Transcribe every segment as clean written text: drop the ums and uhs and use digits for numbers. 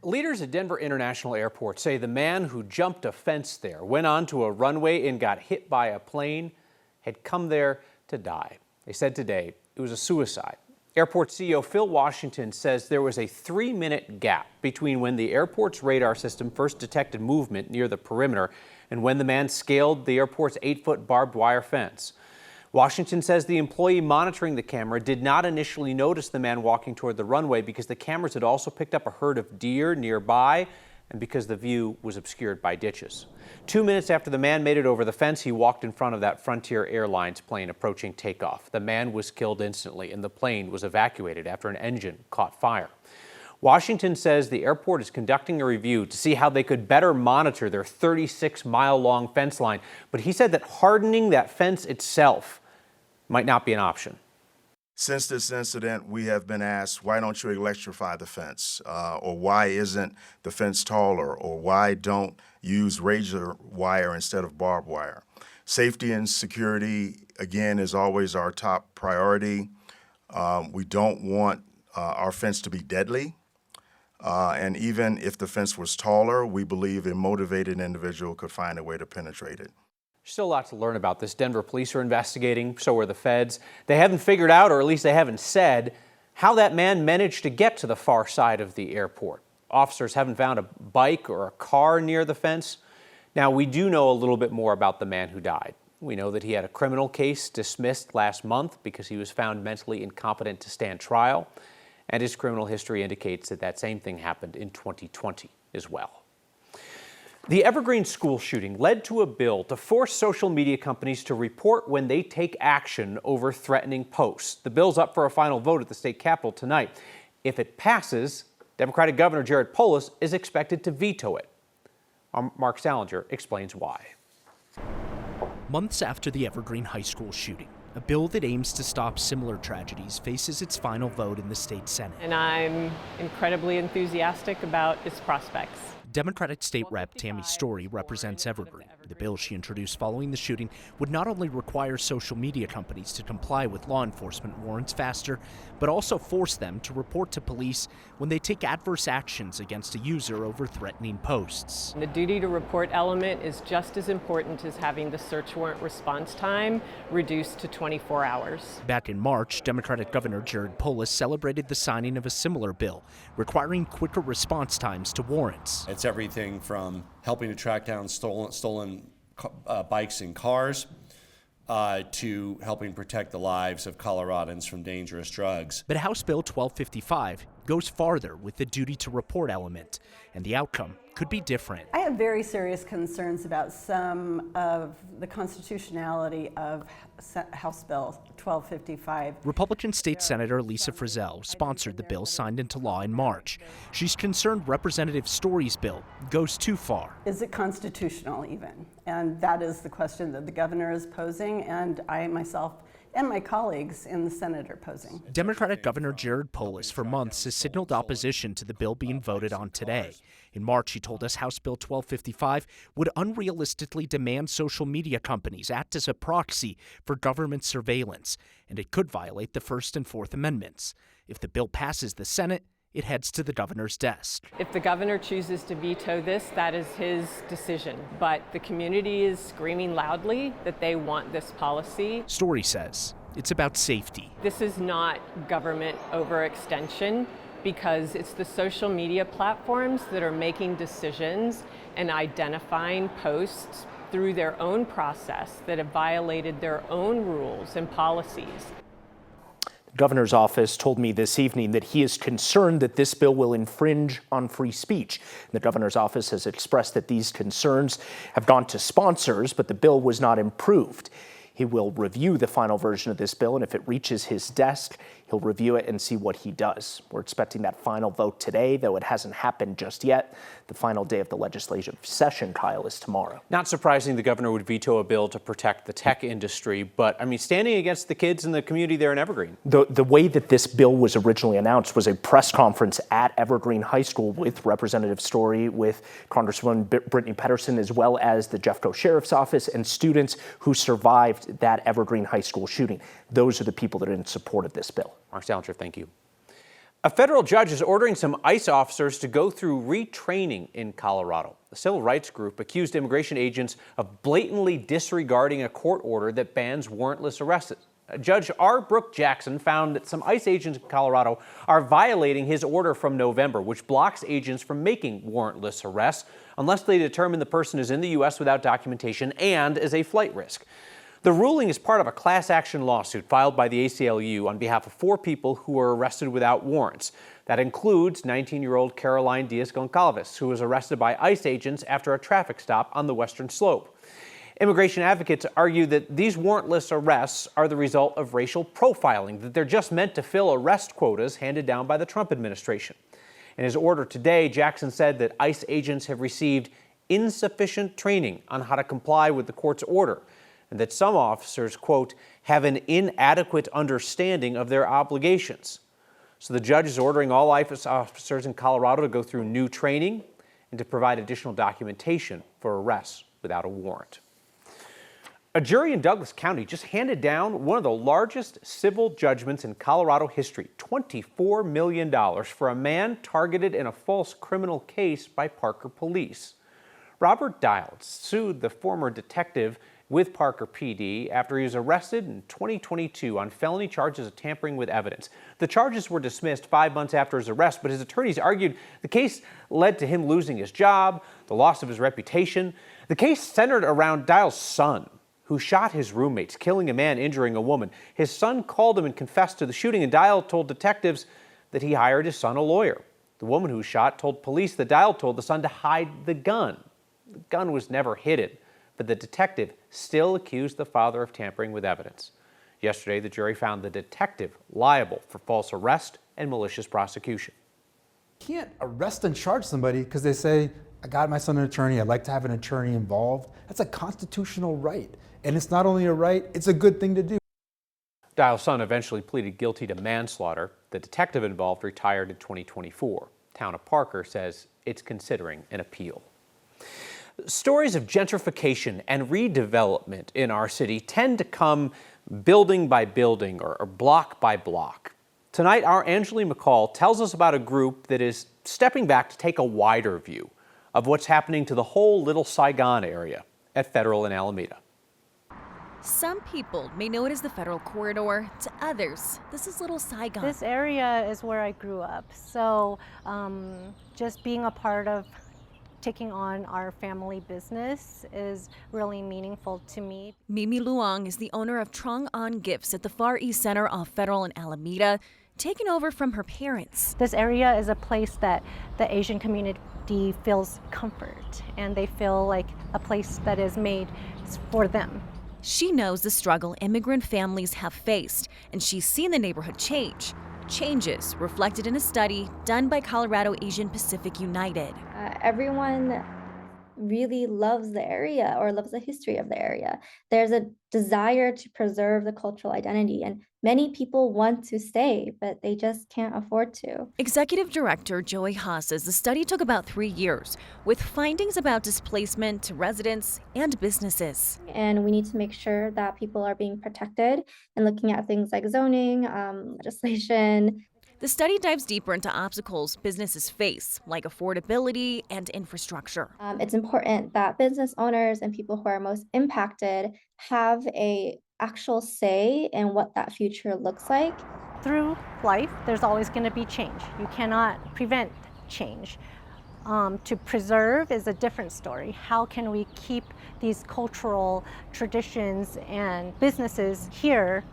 Leaders at Denver International Airport say the man who jumped a fence there, went onto a runway and got hit by a plane, had come there to die. They said today it was a suicide. Airport CEO Phil Washington says there was a 3-minute gap between when the airport's radar system first detected movement near the perimeter and when the man scaled the airport's 8-foot barbed wire fence. Washington says the employee monitoring the camera did not initially notice the man walking toward the runway because the cameras had also picked up a herd of deer nearby and because the view was obscured by ditches. 2 minutes after the man made it over the fence, he walked in front of that Frontier Airlines plane approaching takeoff. The man was killed instantly and the plane was evacuated after an engine caught fire. Washington says the airport is conducting a review to see how they could better monitor their 36-mile-long fence line, but he said that hardening that fence itself might not be an option. Since this incident, we have been asked, why don't you electrify the fence? Or why isn't the fence taller? Or why don't use razor wire instead of barbed wire? Safety and security, again, is always our top priority. We don't want our fence to be deadly. And even if the fence was taller, we believe a motivated individual could find a way to penetrate it. Still a lot to learn about this. Denver police are investigating, so are the feds. They haven't figured out, or at least they haven't said, how that man managed to get to the far side of the airport. Officers haven't found a bike or a car near the fence. Now, we do know a little bit more about the man who died. We know that he had a criminal case dismissed last month because he was found mentally incompetent to stand trial. And his criminal history indicates that that same thing happened in 2020 as well. The Evergreen school shooting led to a bill to force social media companies to report when they take action over threatening posts. The bill's up for a final vote at the state capitol tonight. If it passes, Democratic Governor Jared Polis is expected to veto it. Mark Salinger explains why. Months after the Evergreen High School shooting, a bill that aims to stop similar tragedies faces its final vote in the state Senate. And I'm incredibly enthusiastic about its prospects. Democratic State Rep Tammy Story represents Evergreen. The bill she introduced following the shooting would not only require social media companies to comply with law enforcement warrants faster, but also force them to report to police when they take adverse actions against a user over threatening posts. The duty to report element is just as important as having the search warrant response time reduced to 24 hours. Back in March, Democratic Governor Jared Polis celebrated the signing of a similar bill, requiring quicker response times to warrants. It's everything from helping to track down stolen bikes and cars to helping protect the lives of Coloradans from dangerous drugs. But House Bill 1255 goes farther with the duty to report element, and the outcome could be different. I have very serious concerns about some of the constitutionality of House Bill 1255. Republican State Senator Lisa Frizzell sponsored the bill signed into law in March. She's concerned Representative Story's bill goes too far. Is it constitutional even? And that is the question that the governor is posing, and I myself and my colleagues in the Senate are posing. Democratic Governor Jared Polis for months has signaled opposition to the bill being voted on today. In March, he told us House Bill 1255 would unrealistically demand social media companies act as a proxy for government surveillance, and it could violate the First and Fourth Amendments. If the bill passes the Senate, it heads to the governor's desk. If the governor chooses to veto this, that is his decision. But the community is screaming loudly that they want this policy. Story says it's about safety. This is not government overextension because it's the social media platforms that are making decisions and identifying posts through their own process that have violated their own rules and policies. The governor's office told me this evening that he is concerned that this bill will infringe on free speech. The governor's office has expressed that these concerns have gone to sponsors, but the bill was not improved. He will review the final version of this bill, and if it reaches his desk, he'll review it and see what he does. We're expecting that final vote today, though it hasn't happened just yet. The final day of the legislative session, Kyle, is tomorrow. Not surprising the governor would veto a bill to protect the tech industry, but I mean, standing against the kids in the community there in Evergreen. The way that this bill was originally announced was a press conference at Evergreen High School with Representative Story, with Congresswoman Brittany Pedersen, as well as the Jeffco Sheriff's Office and students who survived that Evergreen High School shooting. Those are the people that are in support of this bill. Mark Salinger, thank you. A federal judge is ordering some ICE officers to go through retraining in Colorado. A civil rights group accused immigration agents of blatantly disregarding a court order that bans warrantless arrests. Judge R. Brooke Jackson found that some ICE agents in Colorado are violating his order from November, which blocks agents from making warrantless arrests unless they determine the person is in the U.S. without documentation and is a flight risk. The ruling is part of a class action lawsuit filed by the ACLU on behalf of 4 people who were arrested without warrants. That includes 19-year-old Caroline Diaz-Goncalves, who was arrested by ICE agents after a traffic stop on the Western Slope. Immigration advocates argue that these warrantless arrests are the result of racial profiling, that they're just meant to fill arrest quotas handed down by the Trump administration. In his order today, Jackson said that ICE agents have received insufficient training on how to comply with the court's order, and that some officers, quote, have an inadequate understanding of their obligations. So the judge is ordering all ICE officers in Colorado to go through new training and to provide additional documentation for arrests without a warrant. A jury in Douglas County just handed down one of the largest civil judgments in Colorado history, $24 million for a man targeted in a false criminal case by Parker police. Robert Dial sued the former detective with Parker PD after he was arrested in 2022 on felony charges of tampering with evidence. The charges were dismissed 5 months after his arrest, but his attorneys argued the case led to him losing his job, the loss of his reputation. The case centered around Dial's son, who shot his roommates, killing a man, injuring a woman. His son called him and confessed to the shooting, and Dial told detectives that he hired his son a lawyer. The woman who shot told police that Dial told the son to hide the gun. The gun was never hidden, but the detective still accused the father of tampering with evidence. Yesterday, the jury found the detective liable for false arrest and malicious prosecution. You can't arrest and charge somebody because they say, I got my son an attorney, I'd like to have an attorney involved. That's a constitutional right. And it's not only a right, it's a good thing to do. Dial's son eventually pleaded guilty to manslaughter. The detective involved retired in 2024. Town of Parker says it's considering an appeal. Stories of gentrification and redevelopment in our city tend to come building by building or block by block. Tonight, our Angelie McCall tells us about a group that is stepping back to take a wider view of what's happening to the whole Little Saigon area at Federal and Alameda. Some people may know it as the Federal Corridor. To others, this is Little Saigon. This area is where I grew up, so just being a part of taking on our family business is really meaningful to me. Mimi Luong is the owner of Trong On Gifts at the Far East Center off Federal and Alameda, taken over from her parents. This area is a place that the Asian community feels comfort, and they feel like a place that is made for them. She knows the struggle immigrant families have faced, and she's seen the neighborhood change. Changes reflected in a study done by Colorado Asian Pacific United. Everyone really loves the area or loves the history of the area. There's a desire to preserve the cultural identity, and many people want to stay, but they just can't afford to. Executive Director Joey Haas says the study took about 3 years, with findings about displacement to residents and businesses. And we need to make sure that people are being protected and looking at things like zoning, legislation. The study dives deeper into obstacles businesses face, like affordability and infrastructure. It's important that business owners and people who are most impacted have an actual say in what that future looks like. Through life, there's always going to be change. You cannot prevent change. To preserve is a different story. How can we keep these cultural traditions and businesses here?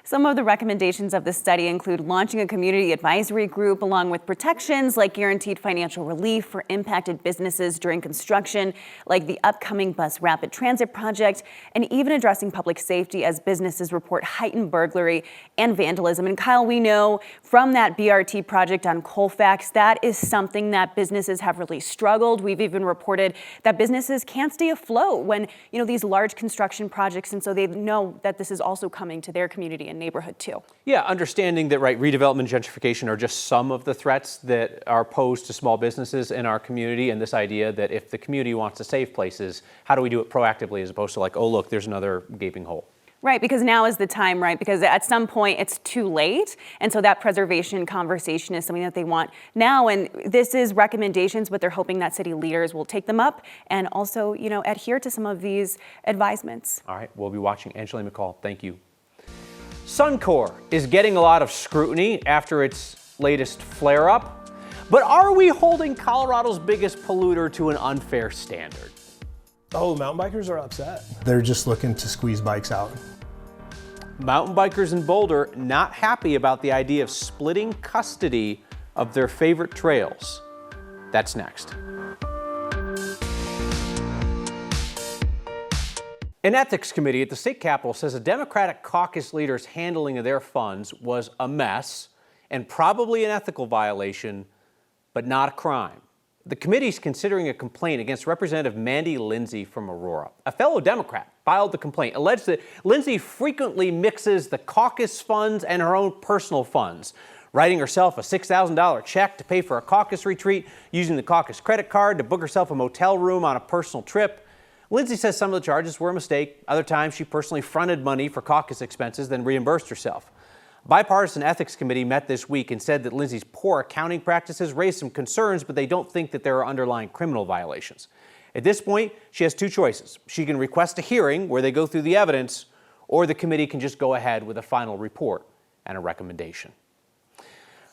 Some of the recommendations of the study include launching a community advisory group along with protections like guaranteed financial relief for impacted businesses during construction, like the upcoming bus rapid transit project, and even addressing public safety as businesses report heightened burglary and vandalism. And Kyle, we know from that BRT project on Colfax, that is something that businesses have really struggled. We've even reported that businesses can't stay afloat when, these large construction projects, and so they know that this is also coming to their community and neighborhood too. Yeah, understanding that, redevelopment, gentrification are just some of the threats that are posed to small businesses in our community, and this idea that if the community wants to save places, how do we do it proactively as opposed to like, oh, look, there's another gaping hole? Right, because now is the time, right? Because at some point it's too late. And so that preservation conversation is something that they want now. And this is recommendations, but they're hoping that city leaders will take them up and also, adhere to some of these advisements. All right, we'll be watching. Angela McCall, thank you. Suncor is getting a lot of scrutiny after its latest flare-up. But are we holding Colorado's biggest polluter to an unfair standard? Oh, mountain bikers are upset. They're just looking to squeeze bikes out. Mountain bikers in Boulder not happy about the idea of splitting custody of their favorite trails. That's next. An ethics committee at the state capitol says a Democratic caucus leader's handling of their funds was a mess and probably an ethical violation, but not a crime. The committee's considering a complaint against Representative Mandy Lindsay from Aurora. A fellow Democrat filed the complaint, alleged that Lindsay frequently mixes the caucus funds and her own personal funds, writing herself a $6,000 check to pay for a caucus retreat, using the caucus credit card to book herself a motel room on a personal trip. Lindsay says some of the charges were a mistake. Other times she personally fronted money for caucus expenses, then reimbursed herself. A bipartisan ethics committee met this week and said that Lindsay's poor accounting practices raised some concerns, but they don't think that there are underlying criminal violations. At this point, she has two choices. She can request a hearing where they go through the evidence, or the committee can just go ahead with a final report and a recommendation.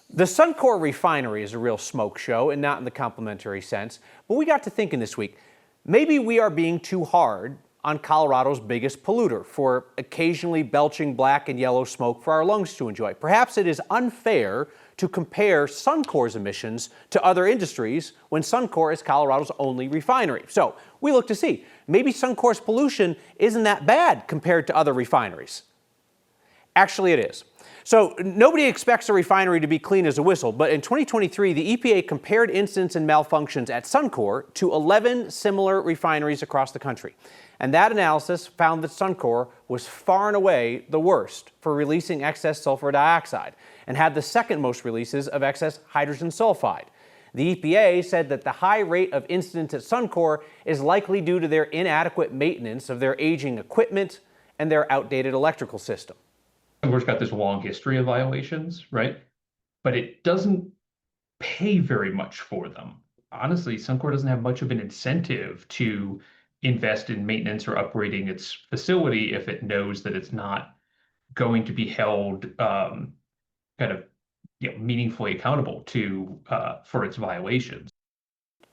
The Suncor refinery is a real smoke show, and not in the complimentary sense, but we got to thinking this week, maybe we are being too hard on Colorado's biggest polluter for occasionally belching black and yellow smoke for our lungs to enjoy. Perhaps it is unfair to compare Suncor's emissions to other industries when Suncor is Colorado's only refinery. So we look to see, maybe Suncor's pollution isn't that bad compared to other refineries. Actually, it is. So nobody expects a refinery to be clean as a whistle, but in 2023, the EPA compared incidents and malfunctions at Suncor to 11 similar refineries across the country. And that analysis found that Suncor was far and away the worst for releasing excess sulfur dioxide and had the second most releases of excess hydrogen sulfide. The EPA said that the high rate of incidents at Suncor is likely due to their inadequate maintenance of their aging equipment and their outdated electrical system. Suncor's got this long history of violations, right? But it doesn't pay very much for them. Honestly, Suncor doesn't have much of an incentive to invest in maintenance or upgrading its facility if it knows that it's not going to be held meaningfully accountable to for its violations.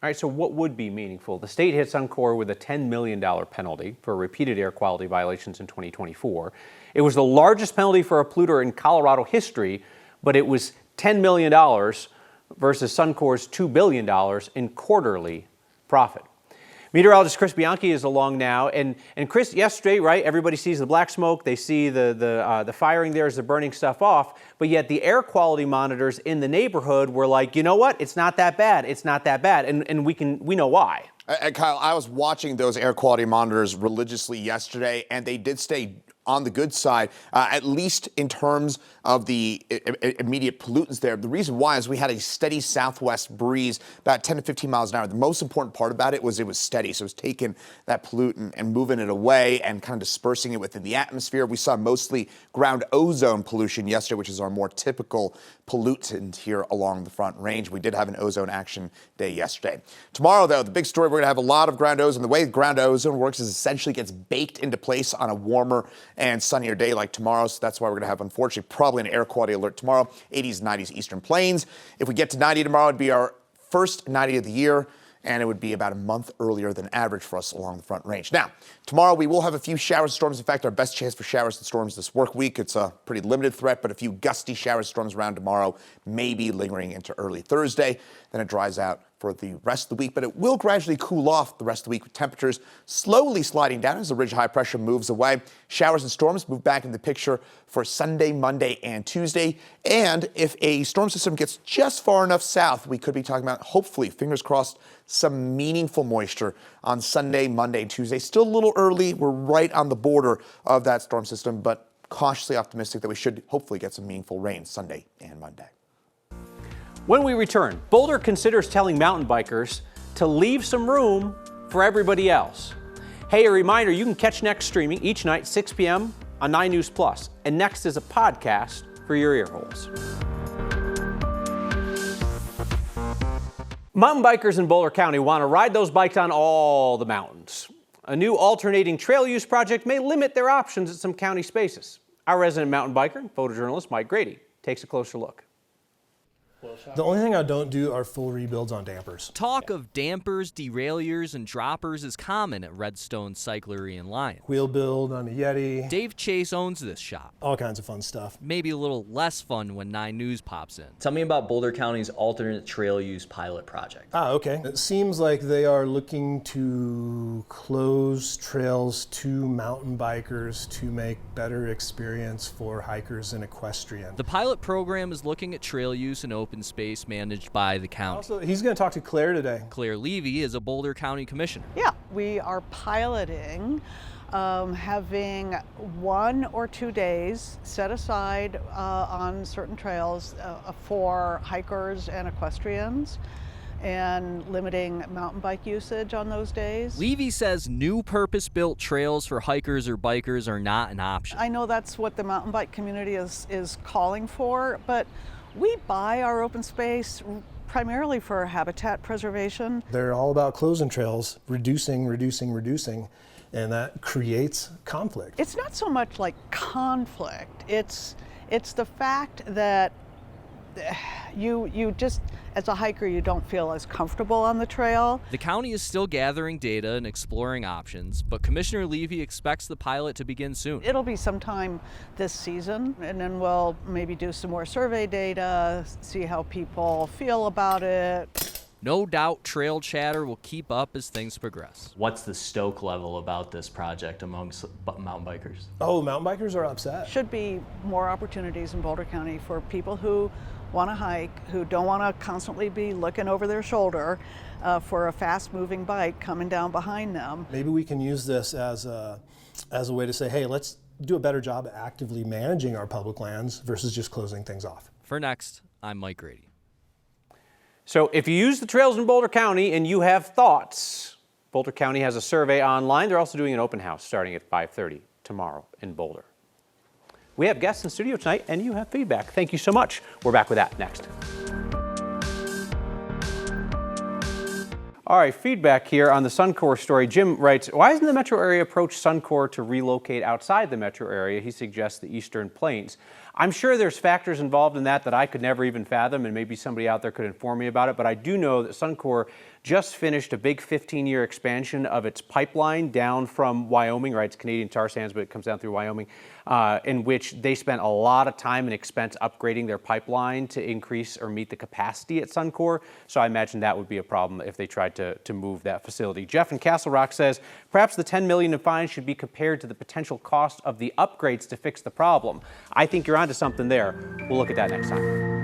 All right, so what would be meaningful? The state hit Suncor with a $10 million penalty for repeated air quality violations in 2024. It was the largest penalty for a polluter in Colorado history, but it was $10 million versus Suncor's $2 billion in quarterly profit. Meteorologist Chris Bianchi is along now, and Chris, yesterday, right, everybody sees the black smoke, they see the firing there as they're burning stuff off, but yet the air quality monitors in the neighborhood were like, you know what, it's not that bad, it's not that bad, and we know why. Kyle, I was watching those air quality monitors religiously yesterday, and they did stay on the good side, at least in terms of the immediate pollutants there. The reason why is we had a steady southwest breeze, about 10 to 15 miles an hour. The most important part about it was steady. So it was taking that pollutant and moving it away and kind of dispersing it within the atmosphere. We saw mostly ground ozone pollution yesterday, which is our more typical pollutant here along the Front Range. We did have an ozone action day yesterday. Tomorrow, though, the big story, we're going to have a lot of ground ozone. The way ground ozone works is essentially gets baked into place on a warmer and sunnier day like tomorrow. So that's why we're going to have, unfortunately, probably an air quality alert tomorrow. 80s, 90s, Eastern Plains. If we get to 90 tomorrow, it'd be our first 90 of the year, and it would be about a month earlier than average for us along the Front Range. Now, tomorrow we will have a few showers and storms. In fact, our best chance for showers and storms this work week. It's a pretty limited threat, but a few gusty showers and storms around tomorrow, maybe lingering into early Thursday. Then it dries out for the rest of the week, but it will gradually cool off the rest of the week with temperatures slowly sliding down as the ridge high pressure moves away. Showers and storms move back into the picture for Sunday, Monday, and Tuesday. And if a storm system gets just far enough south, we could be talking about, hopefully, fingers crossed, some meaningful moisture on Sunday, Monday, and Tuesday. Still a little early. We're right on the border of that storm system, but cautiously optimistic that we should hopefully get some meaningful rain Sunday and Monday. When we return, Boulder considers telling mountain bikers to leave some room for everybody else. Hey, a reminder, you can catch Next streaming each night, 6 p.m. on 9 News Plus, and next is a podcast for your ear holes. Mountain bikers in Boulder County want to ride those bikes on all the mountains. A new alternating trail use project may limit their options at some county spaces. Our resident mountain biker and photojournalist Mike Grady takes a closer look. The only thing I don't do are full rebuilds on dampers. Talk of dampers, derailleurs, and droppers is common at Redstone Cyclery in Lyon. Wheel build on a Yeti. Dave Chase owns this shop. All kinds of fun stuff. Maybe a little less fun when 9 News pops in. Tell me about Boulder County's alternate trail use pilot project. Okay. It seems like they are looking to close trails to mountain bikers to make better experience for hikers and equestrian. The pilot program is looking at trail use in open space managed by the county. Also, he's going to talk to Claire today. Claire Levy is a Boulder County commissioner. Yeah, we are piloting having 1 or 2 days set aside on certain trails for hikers and equestrians, and limiting mountain bike usage on those days. Levy says new purpose-built trails for hikers or bikers are not an option. I know that's what the mountain bike community is calling for, but we buy our open space primarily for habitat preservation. They're all about closing trails, reducing, and that creates conflict. It's not so much like conflict, it's the fact that you just, as a hiker, you don't feel as comfortable on the trail. The county is still gathering data and exploring options, but Commissioner Levy expects the pilot to begin soon. It'll be sometime this season, and then we'll maybe do some more survey data, see how people feel about it. No doubt trail chatter will keep up as things progress. What's the stoke level about this project amongst mountain bikers? Oh, mountain bikers are upset. Should be more opportunities in Boulder County for people who want to hike, who don't want to constantly be looking over their shoulder for a fast-moving bike coming down behind them. Maybe we can use this as a way to say, hey, let's do a better job at actively managing our public lands versus just closing things off. For Next, I'm Mike Grady. So if you use the trails in Boulder County and you have thoughts, Boulder County has a survey online. They're also doing an open house starting at 5:30 tomorrow in Boulder. We have guests in studio tonight and you have feedback. Thank you so much. We're back with that next. All right, feedback here on the Suncor story. Jim writes, why hasn't the metro area approached Suncor to relocate outside the metro area? He suggests the Eastern Plains. I'm sure there's factors involved in that I could never even fathom, and maybe somebody out there could inform me about it, but I do know that Suncor just finished a big 15-year expansion of its pipeline down from Wyoming, right? It's Canadian tar sands, but it comes down through Wyoming, in which they spent a lot of time and expense upgrading their pipeline to increase or meet the capacity at Suncor. So I imagine that would be a problem if they tried to move that facility. Jeff in Castle Rock says, perhaps the $10 million in fines should be compared to the potential cost of the upgrades to fix the problem. I think you're onto something there. We'll look at that next time.